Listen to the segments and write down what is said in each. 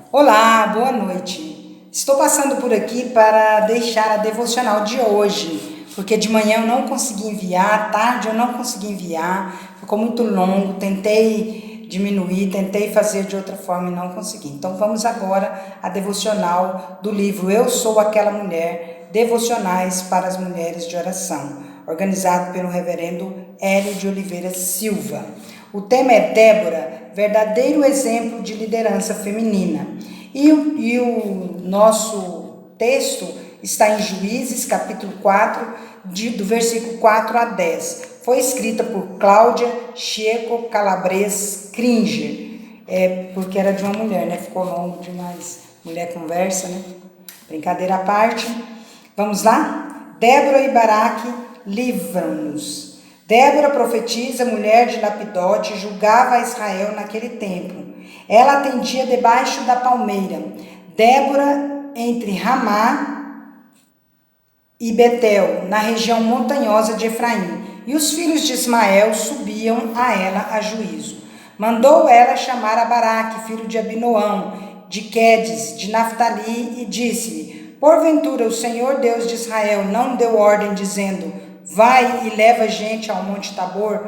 Olá, boa noite. Estou passando por aqui para deixar a devocional de hoje, porque de manhã eu não consegui enviar, à tarde eu não consegui enviar, ficou muito longo, tentei diminuir, tentei fazer de outra forma e não consegui. Então vamos agora à devocional do livro Eu Sou Aquela Mulher, Devocionais para as Mulheres de Oração, organizado pelo reverendo Hélio de Oliveira Silva. O tema é Débora, verdadeiro exemplo de liderança feminina. E o nosso texto está em Juízes, capítulo 4, do versículo 4 a 10. Foi escrita por Cláudia Checo Calabres Cringer, porque era de uma mulher, né? Ficou longo demais. Mulher conversa, né? Brincadeira à parte. Vamos lá? Débora e Baraque livram-nos. Débora, profetisa, mulher de Lapidote, julgava a Israel naquele tempo. Ela atendia debaixo da palmeira. Débora, entre Ramá e Betel, na região montanhosa de Efraim. E os filhos de Ismael subiam a ela a juízo. Mandou ela chamar a Baraque, filho de Abinoão, de Quedes, de Naftali, e disse-lhe: porventura o Senhor Deus de Israel não deu ordem, dizendo: vai e leva gente ao Monte Tabor,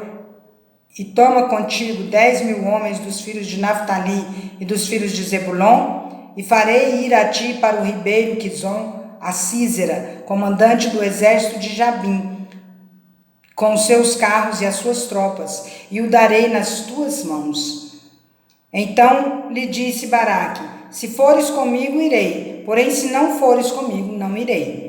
e toma contigo 10.000 homens dos filhos de Naftali e dos filhos de Zebulon, e farei ir a ti para o ribeiro Quizon, a Sísera, comandante do exército de Jabim, com os seus carros e as suas tropas, e o darei nas tuas mãos. Então lhe disse Baraque: se fores comigo, irei, porém se não fores comigo, não irei.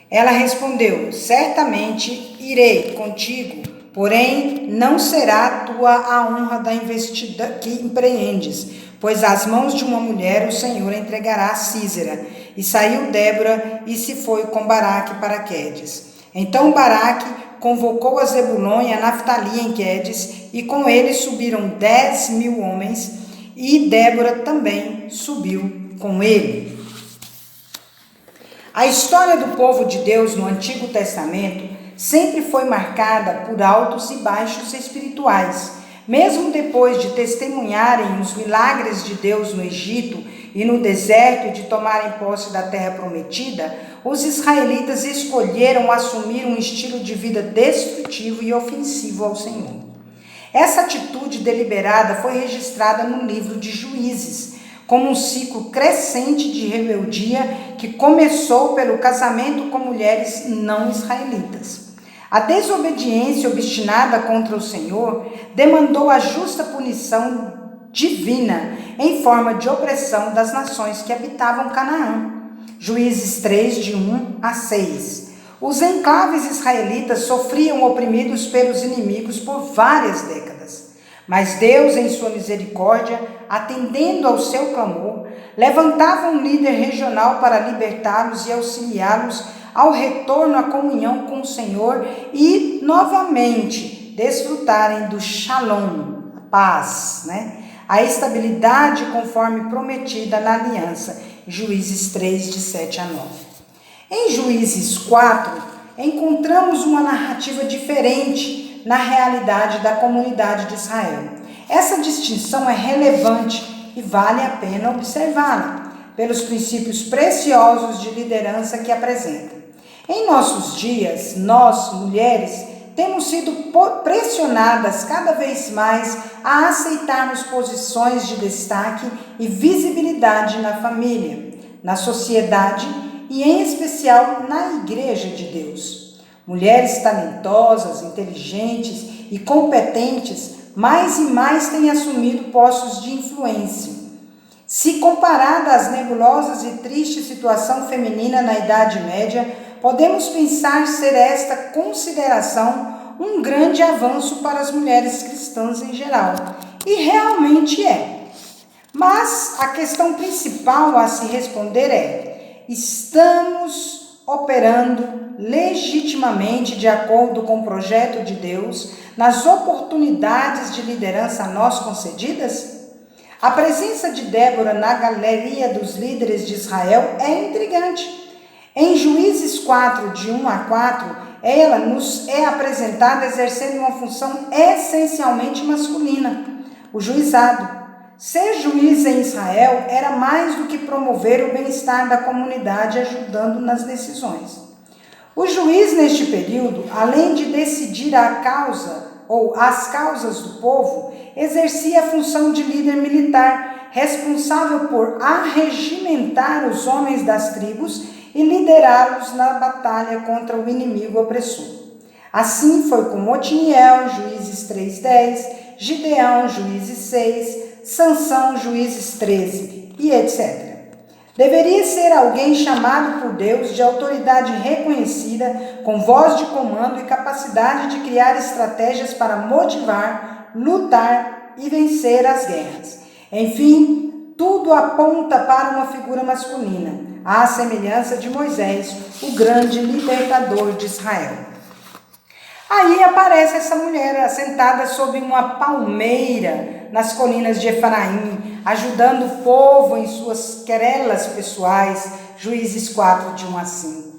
Ela respondeu: certamente irei contigo, porém não será tua a honra da investida que empreendes, pois às mãos de uma mulher o Senhor entregará a Sísera. E saiu Débora e se foi com Baraque para Quedes. Então Baraque convocou a Zebulon e a Naftali em Quedes, e com eles subiram 10.000 homens, e Débora também subiu com ele. A história do povo de Deus no Antigo Testamento sempre foi marcada por altos e baixos espirituais. Mesmo depois de testemunharem os milagres de Deus no Egito e no deserto e de tomarem posse da terra prometida, os israelitas escolheram assumir um estilo de vida destrutivo e ofensivo ao Senhor. Essa atitude deliberada foi registrada no livro de Juízes, como um ciclo crescente de rebeldia que começou pelo casamento com mulheres não israelitas. A desobediência obstinada contra o Senhor demandou a justa punição divina em forma de opressão das nações que habitavam Canaã. Juízes 3, de 1 a 6. Os enclaves israelitas sofriam oprimidos pelos inimigos por várias décadas. Mas Deus, em sua misericórdia, atendendo ao seu clamor, levantava um líder regional para libertá-los e auxiliá-los ao retorno à comunhão com o Senhor e, novamente, desfrutarem do shalom, a paz, a estabilidade conforme prometida na aliança. Juízes 3, de 7 a 9. Em Juízes 4, encontramos uma narrativa diferente na realidade da comunidade de Israel. Essa distinção é relevante e vale a pena observá-la, pelos princípios preciosos de liderança que apresenta. Em nossos dias, nós, mulheres, temos sido pressionadas cada vez mais a aceitarmos posições de destaque e visibilidade na família, na sociedade e, em especial, na Igreja de Deus. Mulheres talentosas, inteligentes e competentes mais e mais têm assumido postos de influência. Se comparada às nebulosas e triste situação feminina na Idade Média, podemos pensar ser esta consideração um grande avanço para as mulheres cristãs em geral. E realmente é. Mas a questão principal a se responder é: estamos operando legitimamente de acordo com o projeto de Deus nas oportunidades de liderança a nós concedidas? A presença de Débora na galeria dos líderes de Israel é intrigante. Em Juízes 4, de 1 a 4, ela nos é apresentada exercendo uma função essencialmente masculina, o juizado. Ser juiz em Israel era mais do que promover o bem-estar da comunidade, ajudando nas decisões. O juiz, neste período, além de decidir a causa ou as causas do povo, exercia a função de líder militar, responsável por arregimentar os homens das tribos e liderá-los na batalha contra o inimigo opressor. Assim foi com Otiniel, Juízes 3:10, Gideão, Juízes 6, Sansão, Juízes 13 e etc. Deveria ser alguém chamado por Deus, de autoridade reconhecida, com voz de comando e capacidade de criar estratégias para motivar, lutar e vencer as guerras. Enfim, tudo aponta para uma figura masculina, à semelhança de Moisés, o grande libertador de Israel. Aí aparece essa mulher assentada sob uma palmeira nas colinas de Efraim, ajudando o povo em suas querelas pessoais, Juízes 4, de 1 a 5.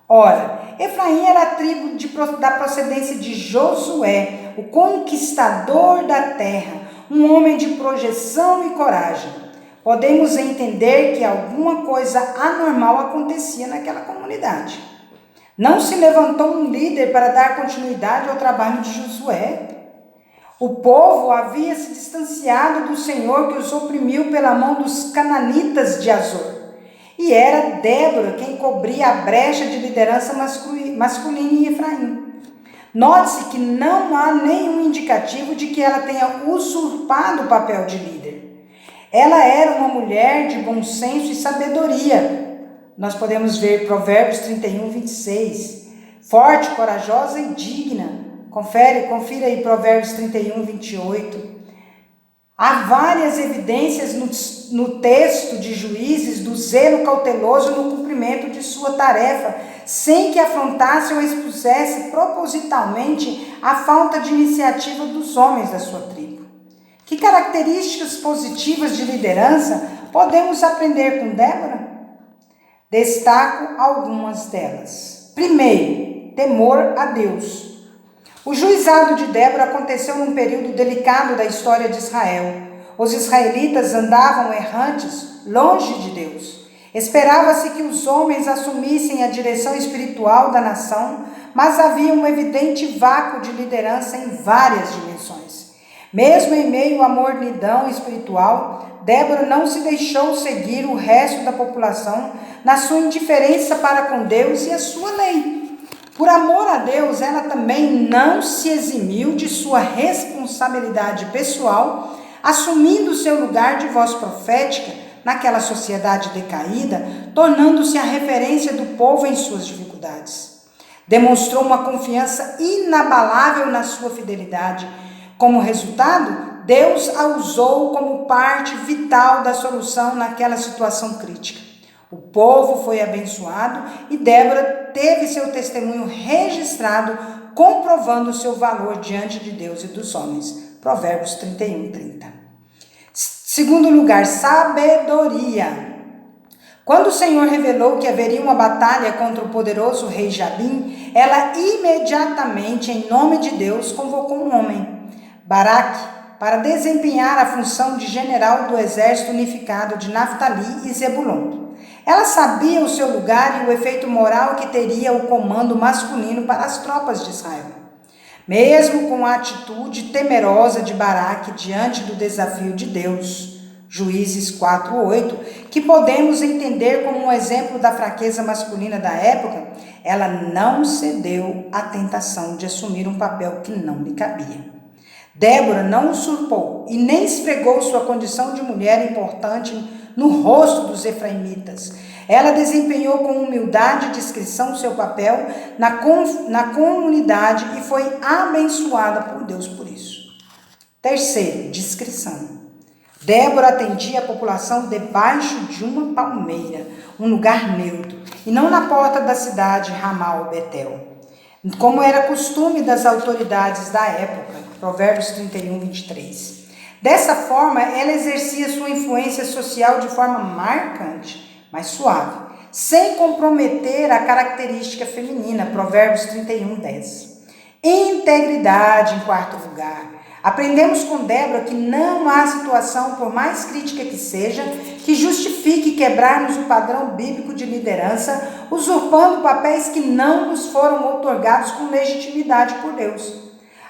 Ora, Efraim era a tribo da procedência de Josué, o conquistador da terra, um homem de projeção e coragem. Podemos entender que alguma coisa anormal acontecia naquela comunidade. Não se levantou um líder para dar continuidade ao trabalho de Josué. O povo havia se distanciado do Senhor, que os oprimiu pela mão dos cananitas de Azor. E era Débora quem cobria a brecha de liderança masculina em Efraim. Note-se que não há nenhum indicativo de que ela tenha usurpado o papel de líder. Ela era uma mulher de bom senso e sabedoria. Nós podemos ver Provérbios 31, 26. Forte, corajosa e digna. Confira aí Provérbios 31, 28. Há várias evidências no texto de Juízes do zelo cauteloso no cumprimento de sua tarefa, sem que afrontasse ou expusesse propositalmente a falta de iniciativa dos homens da sua tribo. Que características positivas de liderança podemos aprender com Débora? Destaco algumas delas. Primeiro, temor a Deus. O juizado de Débora aconteceu num período delicado da história de Israel. Os israelitas andavam errantes, longe de Deus. Esperava-se que os homens assumissem a direção espiritual da nação, mas havia um evidente vácuo de liderança em várias dimensões. Mesmo em meio à mornidão espiritual, Débora não se deixou seguir o resto da população na sua indiferença para com Deus e a sua lei. Por amor a Deus, ela também não se eximiu de sua responsabilidade pessoal, assumindo seu lugar de voz profética naquela sociedade decaída, tornando-se a referência do povo em suas dificuldades. Demonstrou uma confiança inabalável na sua fidelidade. Como resultado, Deus a usou como parte vital da solução naquela situação crítica. O povo foi abençoado e Débora teve seu testemunho registrado, comprovando seu valor diante de Deus e dos homens. Provérbios 31, 30. Segundo lugar, sabedoria. Quando o Senhor revelou que haveria uma batalha contra o poderoso rei Jabim, ela imediatamente, em nome de Deus, convocou um homem, Baraque, para desempenhar a função de general do exército unificado de Naftali e Zebulon. Ela sabia o seu lugar e o efeito moral que teria o comando masculino para as tropas de Israel. Mesmo com a atitude temerosa de Baraque diante do desafio de Deus, Juízes 4:8, que podemos entender como um exemplo da fraqueza masculina da época, ela não cedeu à tentação de assumir um papel que não lhe cabia. Débora não usurpou e nem esfregou sua condição de mulher importante no rosto dos efraimitas. Ela desempenhou com humildade e discrição seu papel na comunidade e foi abençoada por Deus por isso. Terceiro, discrição. Débora atendia a população debaixo de uma palmeira, um lugar neutro, e não na porta da cidade Ramal Betel, como era costume das autoridades da época. Provérbios 31, 23. Dessa forma, ela exercia sua influência social de forma marcante, mas suave, sem comprometer a característica feminina. Provérbios 31, 10. Integridade, em quarto lugar. Aprendemos com Débora que não há situação, por mais crítica que seja, que justifique quebrarmos o padrão bíblico de liderança, usurpando papéis que não nos foram outorgados com legitimidade por Deus.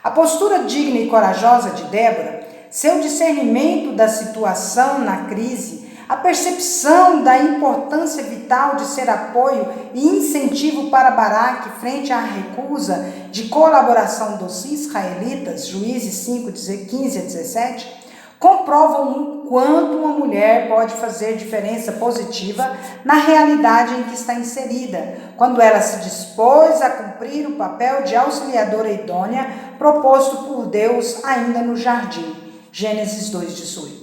A postura digna e corajosa de Débora, seu discernimento da situação na crise, a percepção da importância vital de ser apoio e incentivo para Baraque frente à recusa de colaboração dos israelitas, Juízes 5, 15 a 17, comprovam o quanto uma mulher pode fazer diferença positiva na realidade em que está inserida, quando ela se dispôs a cumprir o papel de auxiliadora idônea proposto por Deus ainda no jardim. Gênesis 2:18.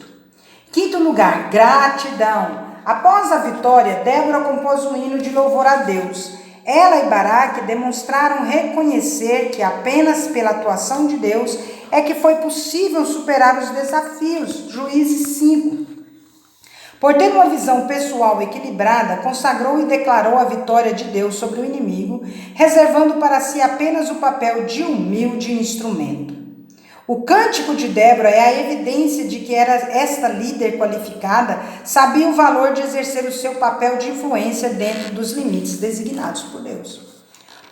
Quinto lugar, gratidão. Após a vitória, Débora compôs um hino de louvor a Deus. Ela e Baraque demonstraram reconhecer que apenas pela atuação de Deus é que foi possível superar os desafios. Juízes 5. Por ter uma visão pessoal equilibrada, consagrou e declarou a vitória de Deus sobre o inimigo, reservando para si apenas o papel de humilde instrumento. O cântico de Débora é a evidência de que esta líder qualificada sabia o valor de exercer o seu papel de influência dentro dos limites designados por Deus.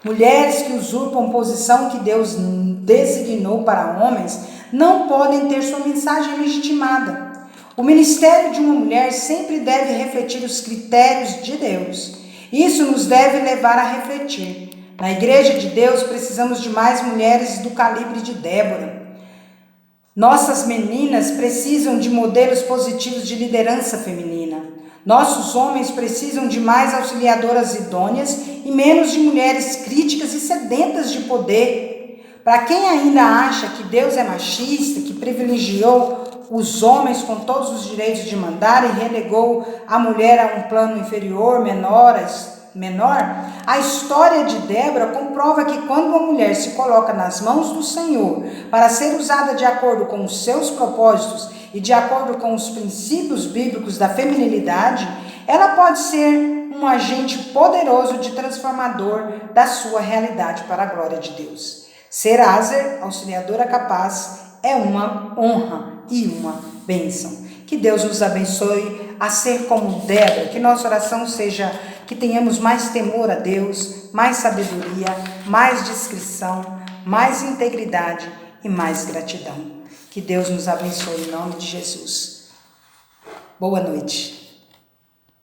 Mulheres que usurpam posição que Deus designou para homens não podem ter sua mensagem legitimada. O ministério de uma mulher sempre deve refletir os critérios de Deus. Isso nos deve levar a refletir. Na Igreja de Deus precisamos de mais mulheres do calibre de Débora. Nossas meninas precisam de modelos positivos de liderança feminina. Nossos homens precisam de mais auxiliadoras idôneas e menos de mulheres críticas e sedentas de poder. Para quem ainda acha que Deus é machista, que privilegiou os homens com todos os direitos de mandar e relegou a mulher a um plano inferior, menor, a história de Débora comprova que quando uma mulher se coloca nas mãos do Senhor para ser usada de acordo com os seus propósitos e de acordo com os princípios bíblicos da feminilidade, ela pode ser um agente poderoso de transformador da sua realidade para a glória de Deus. Ser Azer, auxiliadora capaz, é uma honra e uma bênção. Que Deus nos abençoe a ser como Débora, que nossa oração seja que tenhamos mais temor a Deus, mais sabedoria, mais discrição, mais integridade e mais gratidão. Que Deus nos abençoe em nome de Jesus. Boa noite.